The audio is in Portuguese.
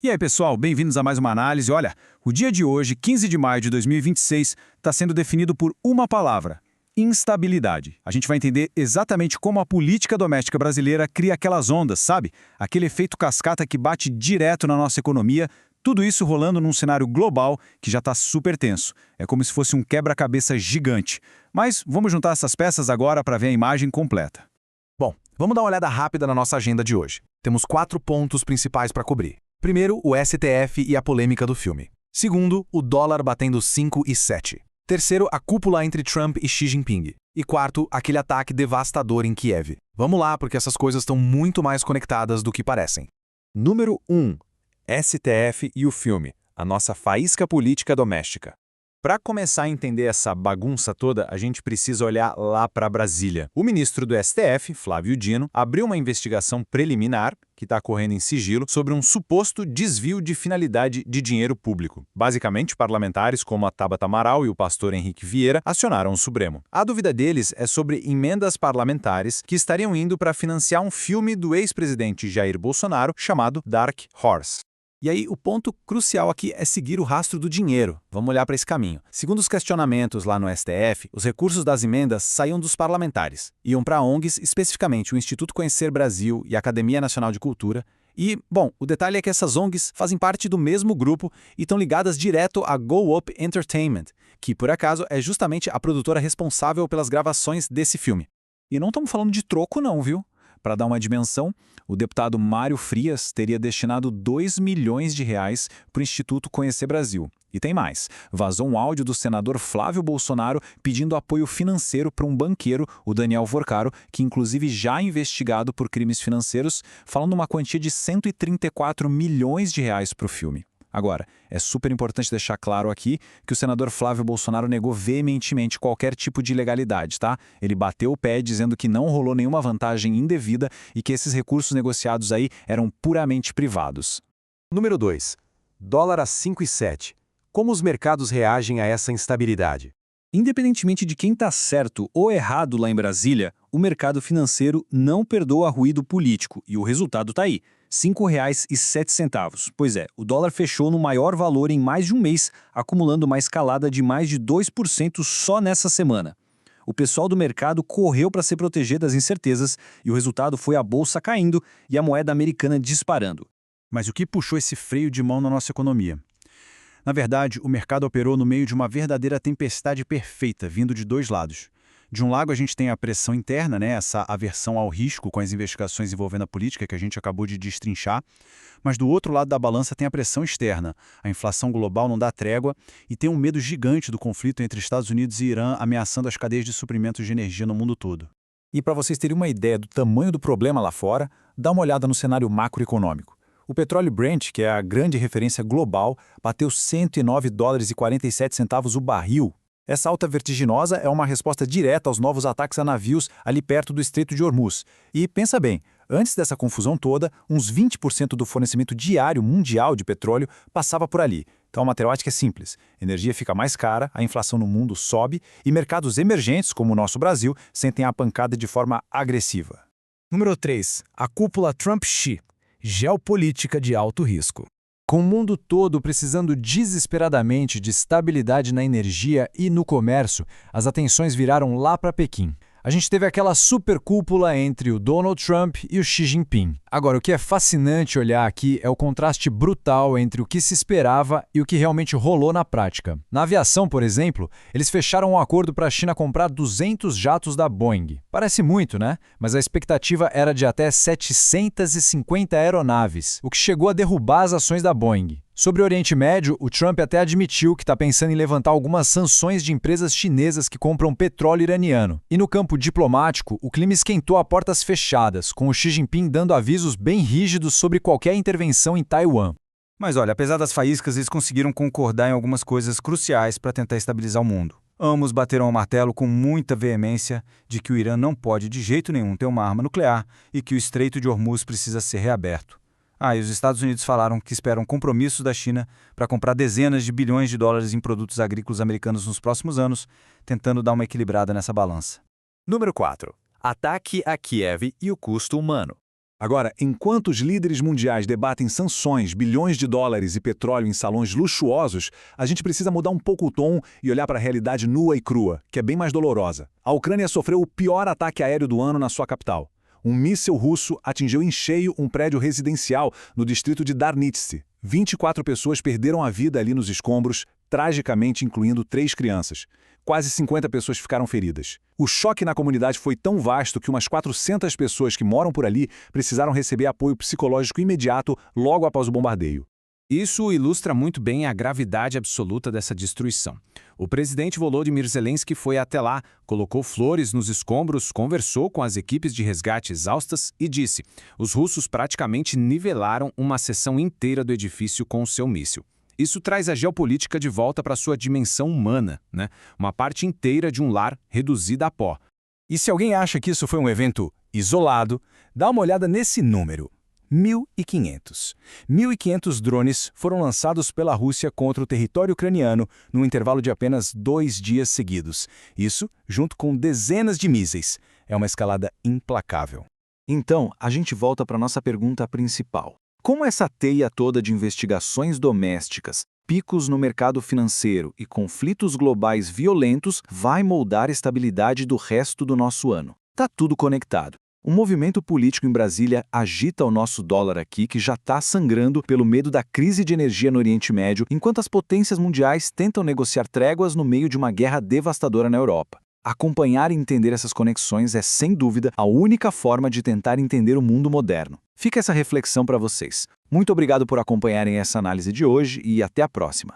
E aí, pessoal, bem-vindos a mais uma análise. Olha, o dia de hoje, 15 de maio de 2026, está sendo definido por uma palavra: instabilidade. A gente vai entender exatamente como a política doméstica brasileira cria aquelas ondas, sabe? Aquele efeito cascata que bate direto na nossa economia, tudo isso rolando num cenário global que já está super tenso. É como se fosse um quebra-cabeça gigante. Mas vamos juntar essas peças agora para ver a imagem completa. Bom, vamos dar uma olhada rápida na nossa agenda de hoje. Temos 4 pontos principais para cobrir. Primeiro, o STF e a polêmica do filme. Segundo, o dólar batendo 5,7. Terceiro, a cúpula entre Trump e Xi Jinping. E quarto, aquele ataque devastador em Kiev. Vamos lá, porque essas coisas estão muito mais conectadas do que parecem. Número 1. STF e o filme, a nossa faísca política doméstica. Para começar a entender essa bagunça toda, a gente precisa olhar lá para Brasília. O ministro do STF, Flávio Dino, abriu uma investigação preliminar, que está correndo em sigilo, sobre um suposto desvio de finalidade de dinheiro público. Basicamente, parlamentares como a Tabata Amaral e o pastor Henrique Vieira acionaram o Supremo. A dúvida deles é sobre emendas parlamentares que estariam indo para financiar um filme do ex-presidente Jair Bolsonaro chamado Dark Horse. E aí, o ponto crucial aqui é seguir o rastro do dinheiro. Vamos olhar para esse caminho. Segundo os questionamentos lá no STF, os recursos das emendas saíam dos parlamentares. Iam para ONGs, especificamente o Instituto Conhecer Brasil e a Academia Nacional de Cultura. E, bom, o detalhe é que essas ONGs fazem parte do mesmo grupo e estão ligadas direto à Go Up Entertainment, que, por acaso, é justamente a produtora responsável pelas gravações desse filme. E não estamos falando de troco não, viu? Para dar uma dimensão, o deputado Mário Frias teria destinado R$ 2 milhões para o Instituto Conhecer Brasil. E tem mais. Vazou um áudio do senador Flávio Bolsonaro pedindo apoio financeiro para um banqueiro, o Daniel Vorcaro, que inclusive já é investigado por crimes financeiros, falando uma quantia de R$ 134 milhões para o filme. Agora, é super importante deixar claro aqui que o senador Flávio Bolsonaro negou veementemente qualquer tipo de ilegalidade, tá? Ele bateu o pé dizendo que não rolou nenhuma vantagem indevida e que esses recursos negociados aí eram puramente privados. Número 2. Dólar a 5,7. Como os mercados reagem a essa instabilidade? Independentemente de quem está certo ou errado lá em Brasília, o mercado financeiro não perdoa ruído político e o resultado está aí. R$ 5,07. Pois é, o dólar fechou no maior valor em mais de um mês, acumulando uma escalada de mais de 2% só nessa semana. O pessoal do mercado correu para se proteger das incertezas e o resultado foi a bolsa caindo e a moeda americana disparando. Mas o que puxou esse freio de mão na nossa economia? Na verdade, o mercado operou no meio de uma verdadeira tempestade perfeita, vindo de dois lados. De um lado, a gente tem a pressão interna, essa aversão ao risco com as investigações envolvendo a política que a gente acabou de destrinchar. Mas do outro lado da balança tem a pressão externa. A inflação global não dá trégua e tem um medo gigante do conflito entre Estados Unidos e Irã ameaçando as cadeias de suprimentos de energia no mundo todo. E para vocês terem uma ideia do tamanho do problema lá fora, dá uma olhada no cenário macroeconômico. O petróleo Brent, que é a grande referência global, bateu $109,47 o barril. Essa alta vertiginosa é uma resposta direta aos novos ataques a navios ali perto do Estreito de Hormuz. E pensa bem, antes dessa confusão toda, uns 20% do fornecimento diário mundial de petróleo passava por ali. Então a matemática é simples. Energia fica mais cara, a inflação no mundo sobe e mercados emergentes, como o nosso Brasil, sentem a pancada de forma agressiva. Número 3. A cúpula Trump-Xi. Geopolítica de alto risco. Com o mundo todo precisando desesperadamente de estabilidade na energia e no comércio, as atenções viraram lá para Pequim. A gente teve aquela super cúpula entre o Donald Trump e o Xi Jinping. Agora, o que é fascinante olhar aqui é o contraste brutal entre o que se esperava e o que realmente rolou na prática. Na aviação, por exemplo, eles fecharam um acordo para a China comprar 200 jatos da Boeing. Parece muito, né? Mas a expectativa era de até 750 aeronaves, o que chegou a derrubar as ações da Boeing. Sobre o Oriente Médio, o Trump até admitiu que está pensando em levantar algumas sanções de empresas chinesas que compram petróleo iraniano. E no campo diplomático, o clima esquentou a portas fechadas, com o Xi Jinping dando avisos bem rígidos sobre qualquer intervenção em Taiwan. Mas olha, apesar das faíscas, eles conseguiram concordar em algumas coisas cruciais para tentar estabilizar o mundo. Ambos bateram o martelo com muita veemência de que o Irã não pode de jeito nenhum ter uma arma nuclear e que o Estreito de Hormuz precisa ser reaberto. E os Estados Unidos falaram que esperam compromissos da China para comprar dezenas de bilhões de dólares em produtos agrícolas americanos nos próximos anos, tentando dar uma equilibrada nessa balança. Número 4. Ataque a Kiev e o custo humano. Agora, enquanto os líderes mundiais debatem sanções, bilhões de dólares e petróleo em salões luxuosos, a gente precisa mudar um pouco o tom e olhar para a realidade nua e crua, que é bem mais dolorosa. A Ucrânia sofreu o pior ataque aéreo do ano na sua capital. Um míssil russo atingiu em cheio um prédio residencial no distrito de Darnitsy. 24 pessoas perderam a vida ali nos escombros, tragicamente incluindo 3 crianças. Quase 50 pessoas ficaram feridas. O choque na comunidade foi tão vasto que umas 400 pessoas que moram por ali precisaram receber apoio psicológico imediato logo após o bombardeio. Isso ilustra muito bem a gravidade absoluta dessa destruição. O presidente Volodymyr Zelensky foi até lá, colocou flores nos escombros, conversou com as equipes de resgate exaustas e disse: os russos praticamente nivelaram uma seção inteira do edifício com o seu míssil. Isso traz a geopolítica de volta para sua dimensão humana, né? Uma parte inteira de um lar reduzida a pó. E se alguém acha que isso foi um evento isolado, dá uma olhada nesse número. 1.500. 1.500 drones foram lançados pela Rússia contra o território ucraniano num intervalo de apenas 2 dias seguidos. Isso junto com dezenas de mísseis. É uma escalada implacável. Então, a gente volta para a nossa pergunta principal. Como essa teia toda de investigações domésticas, picos no mercado financeiro e conflitos globais violentos vai moldar a estabilidade do resto do nosso ano? Tá tudo conectado. O movimento político em Brasília agita o nosso dólar aqui, que já está sangrando pelo medo da crise de energia no Oriente Médio, enquanto as potências mundiais tentam negociar tréguas no meio de uma guerra devastadora na Europa. Acompanhar e entender essas conexões é, sem dúvida, a única forma de tentar entender o mundo moderno. Fica essa reflexão para vocês. Muito obrigado por acompanharem essa análise de hoje e até a próxima.